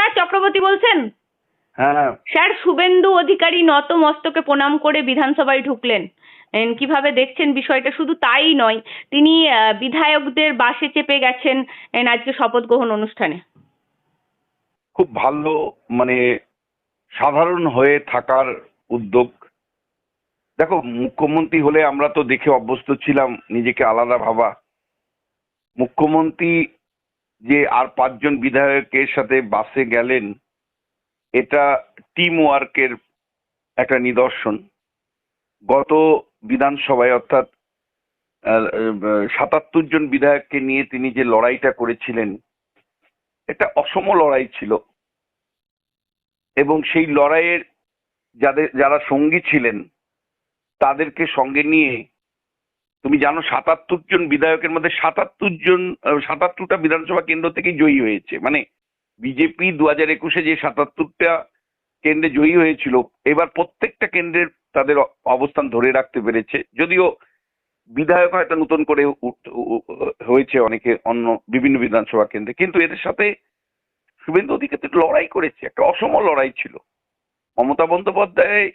বিশ্বনাথ চক্রবর্তী বলছেন? হ্যাঁ, স্যার, শুভেন্দু অধিকারী নত মস্তকে প্রণাম করে বিধানসভায় ঢুকলেন। কিভাবে দেখছেন বিষয়টা? শুধু তাই নয়, তিনি বিধায়কদের বাসে চেপে গেছেন আজকে শপথ গ্রহণ অনুষ্ঠানে। খুব ভালো, মানে সাধারণ হয়ে থাকার উদ্যোগ। দেখো, মুখ্যমন্ত্রী হলে আমরা তো দেখে অভ্যস্ত ছিলাম নিজেকে আলাদা ভাবা। মুখ্যমন্ত্রী যে আর 5জন বিধায়কের সাথে বাসে গেলেন, এটা টিম ওয়ার্কের একটা নিদর্শন। গত বিধানসভায় অর্থাৎ 77 জন বিধায়ককে নিয়ে তিনি যে লড়াইটা করেছিলেন, এটা অসম লড়াই ছিল। এবং সেই লড়াইয়ের যারা সঙ্গী ছিলেন তাদেরকে সঙ্গে নিয়ে, তুমি জানো 77 জন বিধায়কের মধ্যে 77টা বিধানসভা কেন্দ্র থেকেই জয়ী হয়েছে। মানে বিজেপি 2021-এ যে 77টা কেন্দ্রে জয়ী হয়েছিল, এবার প্রত্যেকটা কেন্দ্রের তাদের অবস্থান ধরে রাখতে পেরেছে। যদিও বিধায়ক হয়তো নতুন করে হয়েছে অনেকে অন্য বিভিন্ন বিধানসভা কেন্দ্রে, কিন্তু এদের সাথে শুভেন্দু অধিকারী লড়াই করেছে, একটা অসম লড়াই ছিল। মমতা বন্দ্যোপাধ্যায়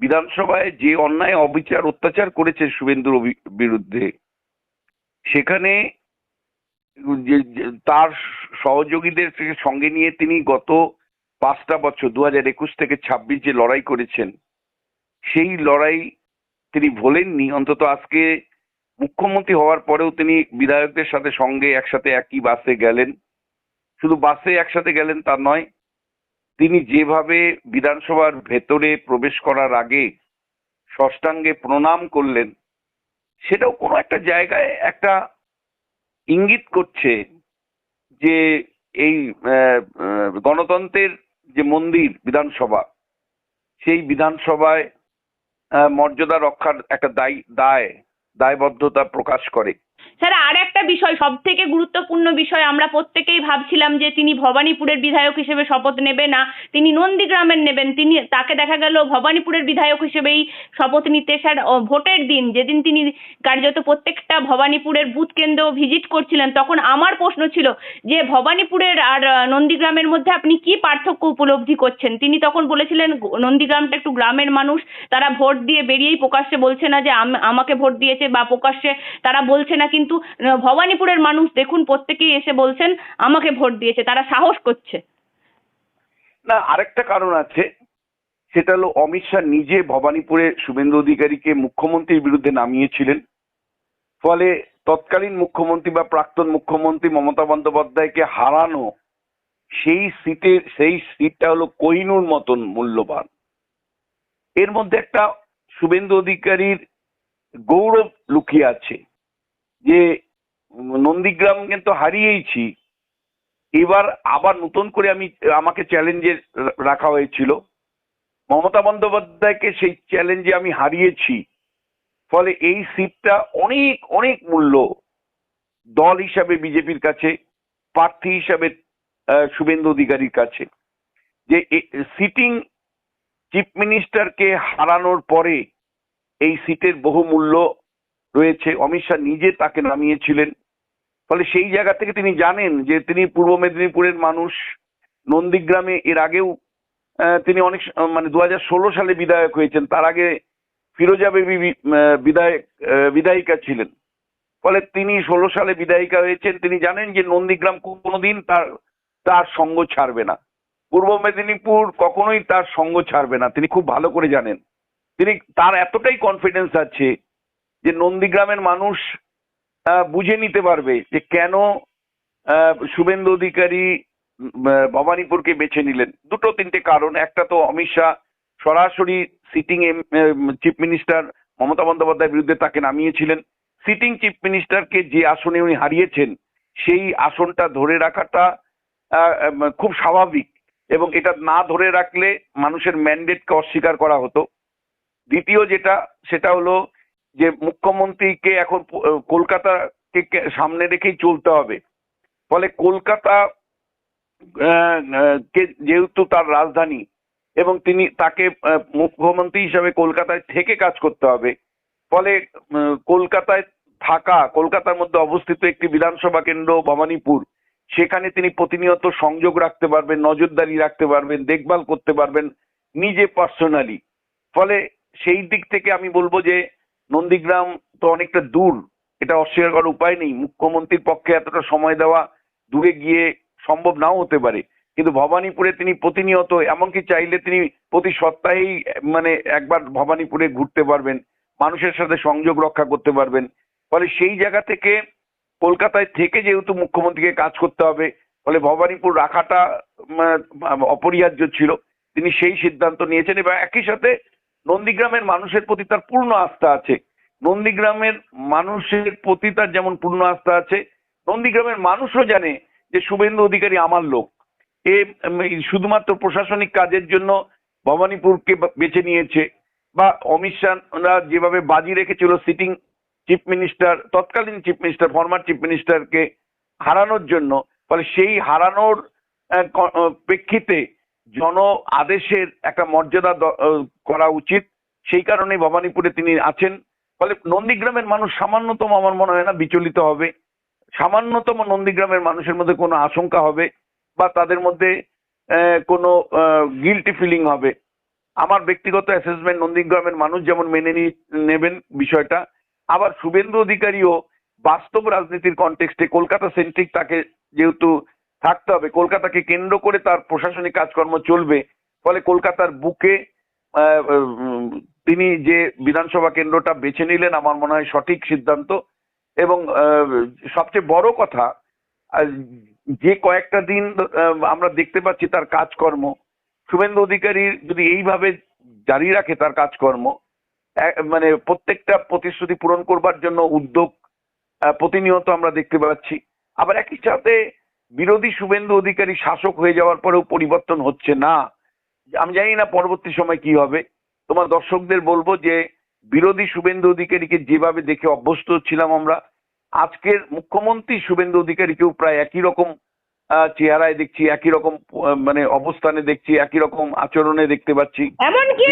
বিধানসভায় যে অন্যায় অবিচার অত্যাচার করেছে শুভেন্দুর বিরুদ্ধে, সেখানে তার সহযোগীদের সঙ্গে নিয়ে তিনি গত 5টা বছর 2021 থেকে 26 যে লড়াই করেছেন, সেই লড়াই তিনি ভোলেননি। অন্তত আজকে মুখ্যমন্ত্রী হওয়ার পরেও তিনি বিধায়কদের সাথে সঙ্গে একসাথে একই বাসে গেলেন। শুধু বাসে একসাথে গেলেন তা নয়, তিনি যেভাবে বিধানসভার ভেতরে প্রবেশ করার আগে ষষ্ঠাঙ্গে প্রণাম করলেন, সেটাও কোনো একটা জায়গায় একটা ইঙ্গিত করছে যে এই গণতন্ত্রের যে মন্দির বিধানসভা, সেই বিধানসভায় মর্যাদা রক্ষার একটা দায়বদ্ধতা প্রকাশ করে। স্যার, আর একটা বিষয়, সব থেকে গুরুত্বপূর্ণ বিষয়, আমরা প্রত্যেকেই ভাবছিলাম যে তিনি ভবানীপুরের বিধায়ক হিসেবে শপথ নেবে না, তিনি নন্দীগ্রামের নেবেন। তাকে দেখা গেল ভবানীপুরের বিধায়ক হিসেবেই শপথ নিতে। স্যার, ভোটের দিন যেদিন তিনি কার্যত প্রত্যেকটা ভবানীপুরের বুথ কেন্দ্র ভিজিট করছিলেন, তখন আমার প্রশ্ন ছিল যে ভবানীপুরের আর নন্দীগ্রামের মধ্যে আপনি কি পার্থক্য উপলব্ধি করছেন? তিনি তখন বলেছিলেন নন্দীগ্রামটা একটু গ্রামের মানুষ, তারা ভোট দিয়ে বেরিয়েই প্রকাশ্যে বলছে না যে আমাকে ভোট দিয়েছে, বা প্রকাশ্যে তারা বলছে না। কিন্তু ভবানীপুরের মানুষ দেখুন প্রত্যেকেই এসে বলছেন আমাকে ভোট দিয়েছে, তারা সাহস করছে। না, আরেকটা কারণ আছে, সেটা হলো অমিত শাহ নিজে ভবানীপুরে শুভেন্দু অধিকারীকে মুখ্যমন্ত্রীর বিরুদ্ধে নামিয়েছিলেন। ফলে তৎকালীন মুখ্যমন্ত্রী বা প্রাক্তন মুখ্যমন্ত্রী মমতা বন্দ্যোপাধ্যায়কে হারানো সেই সিটটা হলো কোহিনূর মতন মূল্যবান। এর মধ্যে একটা শুভেন্দু অধিকারীর গৌরব লুকিয়ে আছে যে নন্দীগ্রাম কিন্তু হারিয়েইছি, এবার আবার নতুন করে আমাকে চ্যালেঞ্জে রাখা হয়েছিল। মমতা বন্দ্যোপাধ্যায়কে সেই চ্যালেঞ্জে আমি হারিয়েছি। ফলে এই সিটটা অনেক অনেক মূল্য দল হিসাবে বিজেপির কাছে, প্রার্থী হিসাবে শুভেন্দু অধিকারীর কাছে। যে সিটিং চিফ মিনিস্টারকে হারানোর পরে এই সিটের বহু মূল্য রয়েছে। অমিত শাহ নিজে তাকে নামিয়েছিলেন। ফলে সেই জায়গা থেকে তিনি জানেন যে তিনি পূর্ব মেদিনীপুরের মানুষ। নন্দীগ্রামে এর আগেও তিনি অনেক মানে 2016 সালে বিধায়ক হয়েছেন, তার আগে ফিরোজা বেবি বিধায়িকা ছিলেন। ফলে তিনি 16 সালে বিধায়িকা হয়েছেন। তিনি জানেন যে নন্দীগ্রাম কোনোদিন তার সঙ্গ ছাড়বে না, পূর্ব মেদিনীপুর কখনোই তার সঙ্গ ছাড়বে না, তিনি খুব ভালো করে জানেন। তার এতটাই কনফিডেন্স আছে যে নন্দীগ্রামের মানুষ বুঝে নিতে পারবে যে কেন শুভেন্দু অধিকারী ভবানীপুরকে বেছে নিলেন। দুটো তিনটে কারণ। একটা তো অমিত শাহ সরাসরি সিটিং চিফ মিনিস্টার মমতা বন্দ্যোপাধ্যায়ের বিরুদ্ধে তাকে নামিয়েছিলেন। সিটিং চিফ মিনিস্টারকে যে আসনে উনি হারিয়েছেন, সেই আসনটা ধরে রাখাটা খুব স্বাভাবিক, এবং এটা না ধরে রাখলে মানুষের ম্যান্ডেটকে অস্বীকার করা হতো। দ্বিতীয় সেটা হলো যে মুখ্যমন্ত্রীকে এখন কলকাতাকে সামনে রেখেই চলতে হবে। ফলে কলকাতা যেহেতু তার রাজধানী, এবং তাকে মুখ্যমন্ত্রী হিসাবে কলকাতায় থেকে কাজ করতে হবে। ফলে কলকাতার মধ্যে অবস্থিত একটি বিধানসভা কেন্দ্র ভবানীপুর, সেখানে তিনি প্রতিনিয়ত সংযোগ রাখতে পারবেন, নজরদারি রাখতে পারবেন, দেখভাল করতে পারবেন নিজে পার্সোনালি। ফলে সেই দিক থেকে আমি বলবো যে নন্দীগ্রাম তো অনেকটা দূর, এটা অস্বীকার করার উপায় নেই। মুখ্যমন্ত্রীর পক্ষে এতটা সময় দেওয়া দূরে গিয়ে সম্ভব নাও হতে পারে, কিন্তু ভবানীপুরে তিনি প্রতিনিয়ত, এমনকি চাইলে তিনি প্রতি সপ্তাহেই মানে একবার ভবানীপুরে ঘুরতে পারবেন, মানুষের সাথে সংযোগ রক্ষা করতে পারবেন। ফলে সেই জায়গা থেকে কলকাতায় থেকে যেহেতু মুখ্যমন্ত্রীকে কাজ করতে হবে, ফলে ভবানীপুর রাখাটা অপরিহার্য ছিল। তিনি সেই সিদ্ধান্ত নিয়েছেন এবং একই সাথে নন্দীগ্রামের মানুষের প্রতি তার পূর্ণ আস্থা আছে। নন্দীগ্রামের মানুষের প্রতি তার যেমন পূর্ণ আস্থা আছে, নন্দীগ্রামের মানুষও জানে যে শুভেন্দু অধিকারী আমার লোক। এ শুধুমাত্র প্রশাসনিক কাজের জন্য ভবানীপুরকে বেছে নিয়েছে, বা অমিত শাহ যেভাবে বাজি রেখেছিল সিটিং চিফ মিনিস্টার, তৎকালীন চিফ মিনিস্টার, ফরমার চিফ মিনিস্টারকে হারানোর জন্য। ফলে সেই হারানোর প্রেক্ষিতে জন আদেশের একটা মর্যাদা করা উচিত, সেই কারণে ভবানীপুরে তিনি আছেন। ফলে নন্দীগ্রামের মানুষ সামান্যতম আমার মনে হয় না বিচলিত হবে, সামান্যতম নন্দীগ্রামের মানুষের মধ্যে কোনো আশঙ্কা হবে বা তাদের মধ্যে কোনো গিল্টি ফিলিং হবে। আমার ব্যক্তিগত অ্যাসেসমেন্ট, নন্দীগ্রামের মানুষ যেমন মেনে নেবেন বিষয়টা, আবার শুভেন্দু অধিকারীও বাস্তব রাজনীতির কনটেক্সটে কলকাতা সেন্ট্রিক তাকে যেহেতু থাকতে হবে, কলকাতাকে কেন্দ্র করে তার প্রশাসনিক কাজকর্ম চলবে। ফলে কলকাতার বুকে তিনি যে বিধানসভা কেন্দ্রটা বেছে নিলেন আমার মনে হয় সঠিক সিদ্ধান্ত। এবং সবচেয়ে বড় কথা, যে কয়েকটা দিন আমরা দেখতে পাচ্ছি তার কাজকর্ম, শুভেন্দু অধিকারীর যদি এইভাবে জারি রাখে তার কাজকর্ম, মানে প্রত্যেকটা প্রতিশ্রুতি পূরণ করবার জন্য উদ্যোগ প্রতিনিয়ত আমরা দেখতে পাচ্ছি। আবার একই সাথে বিরোধী শুভেন্দু অধিকারী শাসক হয়ে যাওয়ার পরেও পরিবর্তন হচ্ছে না। আমি জানি না পরবর্তী সময় কি হবে। তোমার দর্শকদের বলবো যে বিরোধী শুভেন্দু অধিকারীকে যেভাবে দেখে অভ্যস্ত ছিলাম আমরা, আজকের মুখ্যমন্ত্রী শুভেন্দু অধিকারীকেও প্রায় একই রকম চেহারায় দেখছি, একই রকম মানে অবস্থানে দেখছি, একই রকম আচরণে দেখতে পাচ্ছি। এমনকি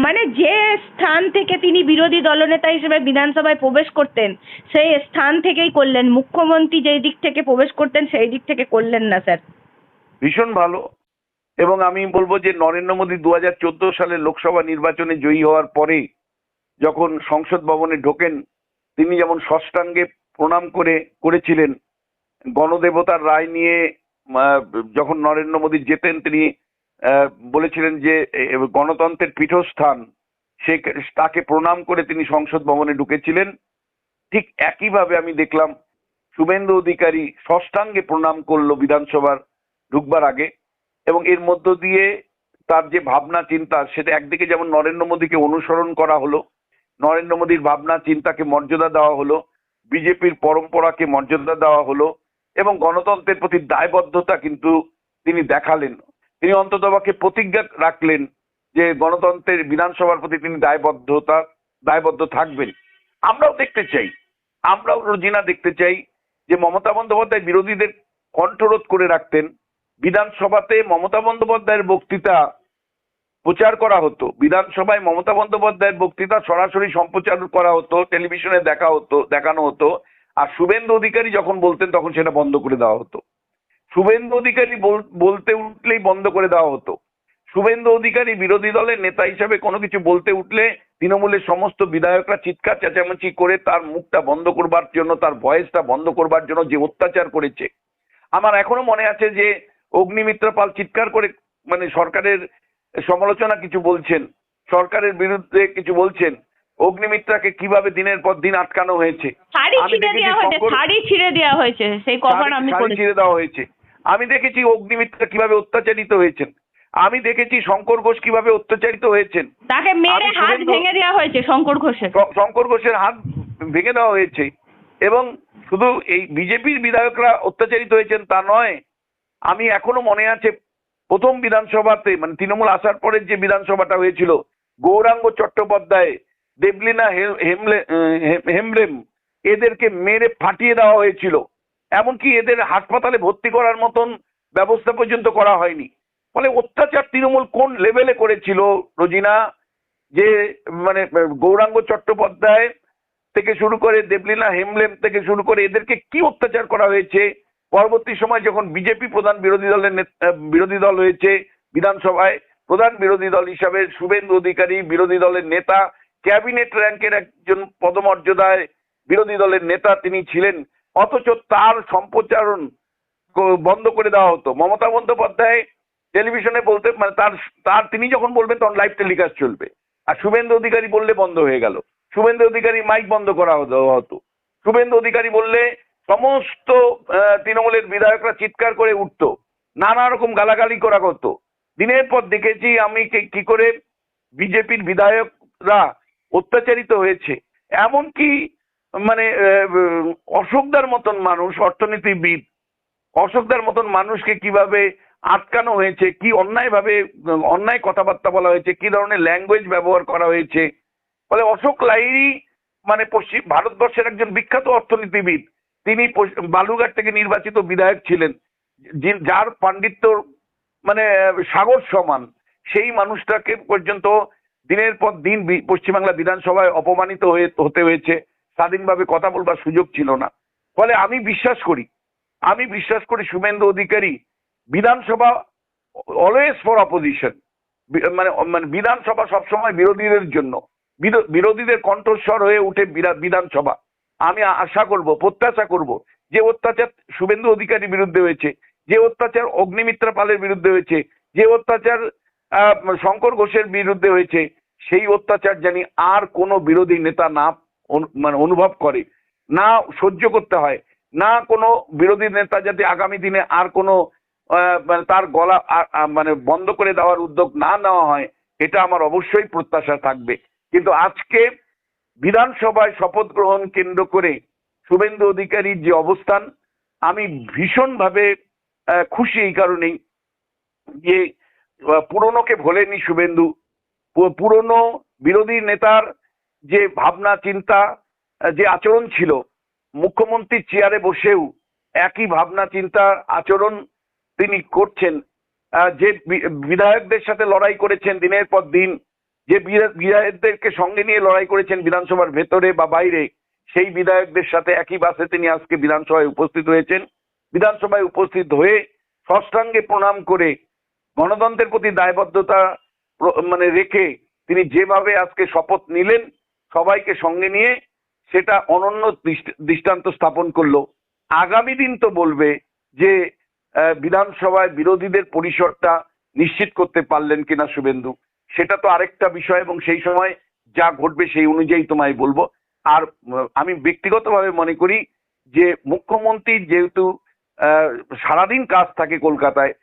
মানে যে স্থান থেকে তিনি বিরোধী দলনেতা হিসেবে বিধানসভায় প্রবেশ করতেন সেই স্থান থেকেই করলেন, মুখ্যমন্ত্রী যেই দিক থেকে প্রবেশ করতেন সেই দিক থেকে করলেন না স্যার। ভীষণ ভালো। এবং আমি বলবো যে নরেন্দ্র মোদী 2014 সালে লোকসভা নির্বাচনে জয়ী হওয়ার পরে যখন সংসদ ভবনে ঢোকেন, তিনি যেমন ষষ্ঠাঙ্গে প্রণাম করেছিলেন, গণদেবতার রায় নিয়ে যখন নরেন্দ্র মোদী যেতেন তিনি বলেছিলেন যে গণতন্ত্রের পীঠস্থান, সে তাকে প্রণাম করে তিনি সংসদ ভবনে ঢুকেছিলেন। ঠিক একইভাবে আমি দেখলাম শুভেন্দু অধিকারী ষষ্ঠাঙ্গে প্রণাম করলো বিধানসভার ঢুকবার আগে। এবং এর মধ্য দিয়ে তার যে ভাবনা চিন্তা, সেটা একদিকে যেমন নরেন্দ্র মোদীকে অনুসরণ করা হলো, নরেন্দ্র মোদীর ভাবনা চিন্তাকে মর্যাদা দেওয়া হলো, বিজেপির পরম্পরাকে মর্যাদা দেওয়া হলো, এবং গণতন্ত্রের প্রতি দায়বদ্ধতা কিন্তু তিনি দেখালেন। তিনি অন্ততপক্ষে প্রতিজ্ঞা রাখলেন যে গণতন্ত্রের, বিধানসভার প্রতি তিনি দায়বদ্ধ থাকবেন। আমরাও দেখতে চাই, আমরাও রোজিনা দেখতে চাই যে মমতা বন্দ্যোপাধ্যায় বিরোধীদের কণ্ঠরোধ করে রাখতেন। বিধানসভাতে মমতা বন্দ্যোপাধ্যায়ের বক্তৃতা প্রচার করা হতো, বিধানসভায় মমতা বন্দ্যোপাধ্যায়ের বক্তৃতা সরাসরি সম্প্রচার করা হতো, টেলিভিশনে দেখানো হতো। আর শুভেন্দু অধিকারী যখন বলতেন তখন সেটা বন্ধ করে দেওয়া হতো। শুভেন্দু অধিকারী বলতে উঠলেই বন্ধ করে দেওয়া হতো। শুভেন্দু অধিকারী বিরোধী দলের নেতা হিসাবে কোনো কিছু বলতে উঠলে তৃণমূলের সমস্ত বিধায়করা চিৎকার চেঁচামেচি করে তার মুখটা বন্ধ করবার জন্য, তার ভয়েসটা বন্ধ করবার জন্য যে অত্যাচার করেছে। আমার এখনো মনে আছে যে অগ্নিমিত্র পাল চিৎকার করে মানে সরকারের সমালোচনা কিছু বলছেন, সরকারের বিরুদ্ধে কিছু বলছেন, অগ্নিমিত্রাকে কিভাবে দিনের পর দিন আটকানো হয়েছে, শাড়ি ছিঁড়ে দেওয়া হয়েছে, সেই কভার আমি শাড়ি ছিঁড়ে দেওয়া হয়েছে। আমি দেখেছি অগ্নিমিত্রা কিভাবে অত্যাচারিত হয়েছেন, আমি দেখেছি শঙ্কর ঘোষ কিভাবে অত্যাচারিত হয়েছেন, তাকে মেরে হাত ভেঙে দেওয়া হয়েছে, শঙ্কর ঘোষের হাত ভেঙে দেওয়া হয়েছে। এবং শুধু এই বিজেপির বিধায়করা অত্যাচারিত হয়েছেন তা নয়, আমি এখনো মনে আছে প্রথম বিধানসভাতে মানে তৃণমূল আসার পরের যে বিধানসভাটা হয়েছিল, গৌরাঙ্গ চট্টোপাধ্যায়, দেবলীনা হেমব্রেম, এদেরকে মেরে ফাটিয়ে দেওয়া হয়েছিল। এমনকি এদের হাসপাতালে ভর্তি করার মতন ব্যবস্থা পর্যন্ত করা হয়নি। ফলে অত্যাচার তৃণমূল কোন লেভেলে করেছিল রোজিনা, যে মানে গৌরাঙ্গ চট্টোপাধ্যায় থেকে শুরু করে দেবলীনা হেমব্রেম থেকে শুরু করে এদেরকে কি অত্যাচার করা হয়েছে। পরবর্তী সময় যখন বিজেপি প্রধান বিরোধী দল হয়েছে বিধানসভায়, প্রধান বিরোধী দল হিসাবে শুভেন্দু অধিকারী বিরোধী দলের নেতা, ক্যাবিনেট র্যাঙ্কের একজন পদমর্যাদায় বিরোধী দলের নেতা তিনি ছিলেন, অথচ তার সম্প্রচারণ বন্ধ করে দেওয়া হতো। মমতা বন্দ্যোপাধ্যায় টেলিভিশনে বলতে মানে তার তিনি যখন বলবেন তখন লাইভ টেলিকাস্ট চলবে, আর শুভেন্দু অধিকারী বললে বন্ধ হয়ে গেল। শুভেন্দু অধিকারী মাইক বন্ধ করা হতো। শুভেন্দু অধিকারী বললে সমস্ত তৃণমূলের বিধায়করা চিৎকার করে উঠতো, নানা রকম গালাগালি করা হতো। দিনের পর দেখেছি আমি কি করে বিজেপির বিধায়করা অত্যাচারিত হয়েছে। এমনকি মানে অশোকদার মতন মানুষ, অর্থনীতিবিদ অশোকদার মতন মানুষকে কিভাবে আটকানো হয়েছে, কি অন্যায় কথাবার্তা বলা হয়েছে, কি ধরনের ল্যাঙ্গুয়েজ ব্যবহার করা হয়েছে। ফলে অশোক লাহিড়ী মানে ভারতবর্ষের একজন বিখ্যাত অর্থনীতিবিদ, তিনি বালুরঘাট থেকে নির্বাচিত বিধায়ক ছিলেন, যার পাণ্ডিত্য মানে সাগর সমান, সেই মানুষটাকে পর্যন্ত দিনের পর দিন পশ্চিমবাংলা বিধানসভায় অপমানিত হতে হয়েছে। স্বাধীনভাবে কথা বলবার সুযোগ ছিল না। ফলে আমি বিশ্বাস করি শুভেন্দু অধিকারী বিধানসভা অলওয়েজ ফর অপোজিশন, মানে বিধানসভা সবসময় বিরোধীদের জন্য, বিরোধীদের কণ্ঠস্বর হয়ে উঠে বিধানসভা। আমি আশা করব, প্রত্যাশা করব যে অত্যাচার শুভেন্দু অধিকারীর বিরুদ্ধে হয়েছে, যে অত্যাচার অগ্নিমিত্রা পালের বিরুদ্ধে হয়েছে, যে অত্যাচার শঙ্কর ঘোষের বিরুদ্ধে হয়েছে, সেই অত্যাচার জানি আর কোনো বিরোধী নেতা না মানে অনুভব করে, না সহ্য করতে হয়, না কোনো বিরোধী নেতা যাতে আগামী দিনে আর কোনো মানে তার গলা মানে বন্ধ করে দেওয়ার উদ্যোগ না নেওয়া হয়, এটা আমার অবশ্যই প্রত্যাশা থাকবে। কিন্তু আজকে বিধানসভায় শপথ গ্রহণ কেন্দ্র করে শুভেন্দু অধিকারীর যে অবস্থান, আমি ভীষণভাবে খুশি এই কারণেই যে পুরনোকে ভোলেনি শুভেন্দু। পুরনো বিরোধী নেতার যে ভাবনা চিন্তা, যে আচরণ ছিল, মুখ্যমন্ত্রীর চেয়ারে বসেও একই ভাবনা চিন্তা আচরণ তিনি করছেন। যে বিধায়কদের সাথে লড়াই করেছেন দিনের পর দিন, যে বিধায়কদেরকে সঙ্গে নিয়ে লড়াই করেছেন বিধানসভার ভেতরে বা বাইরে, সেই বিধায়কদের সাথে একই বাসে তিনি আজকে বিধানসভায় উপস্থিত হয়েছেন। বিধানসভায় উপস্থিত হয়ে ষষ্ঠাঙ্গে প্রণাম করে গণতন্ত্রের প্রতি দায়বদ্ধতা মানে রেখে তিনি যেভাবে আজকে শপথ নিলেন সবাইকে সঙ্গে নিয়ে, সেটা অনন্য দৃষ্টান্ত স্থাপন করলো। আগামী দিন তো বলবে যে বিধানসভায় বিরোধীদের পরিসরটা নিশ্চিত করতে পারলেন কিনা শুভেন্দু, সেটা তো আরেকটা বিষয়, এবং সেই সময় যা ঘটবে সেই অনুযায়ী তোমায় বলবো। আর আমি ব্যক্তিগতভাবে মনে করি যে মুখ্যমন্ত্রীর যেহেতু সারাদিন কাজ থাকে কলকাতায়,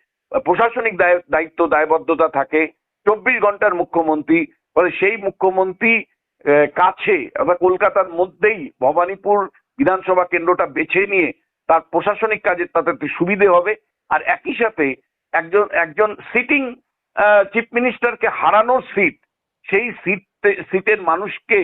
প্রশাসনিক দায়িত্ব দায়বদ্ধতা থাকে, 24 ঘন্টার মুখ্যমন্ত্রী, ফলে সেই মুখ্যমন্ত্রী কাছে অর্থাৎ কলকাতার মধ্যেই ভবানীপুর বিধানসভা কেন্দ্রটা বেছে নিয়ে তার প্রশাসনিক কাজে তাতে সুবিধে হবে। আর একই সাথে একজন সিটিং চিফ মিনিস্টারকে হারানোর সিট, সেই সিটের মানুষকে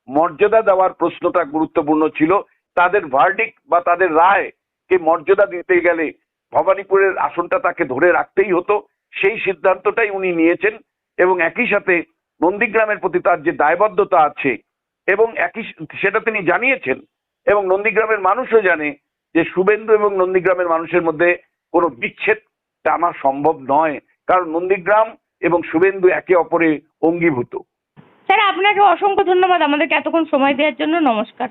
মর্যাদা দেওয়ার প্রশ্নটা গুরুত্বপূর্ণ ছিল। তাদের ভার্ডিক্ট বা তাদের রায়কে মর্যাদা দিতে গেলে ভবানীপুরের আসনটা তাকে ধরে রাখতেই হতো, সেই সিদ্ধান্তটাই উনি নিয়েছেন। এবং একই সাথে নন্দীগ্রামের প্রতি তার যে দায়বদ্ধতা আছে এবং সেটা তিনি জানিয়েছেন, এবং নন্দীগ্রামের মানুষও জানে যে শুভেন্দু এবং নন্দীগ্রামের মানুষের মধ্যে কোনো বিচ্ছেদ টানা সম্ভব নয়, কারণ নন্দীগ্রাম এবং শুভেন্দু একে অপরে অঙ্গীভূত। স্যার, আপনাকে অসংখ্য ধন্যবাদ আমাদেরকে এতক্ষণ সময় দেওয়ার জন্য। নমস্কার।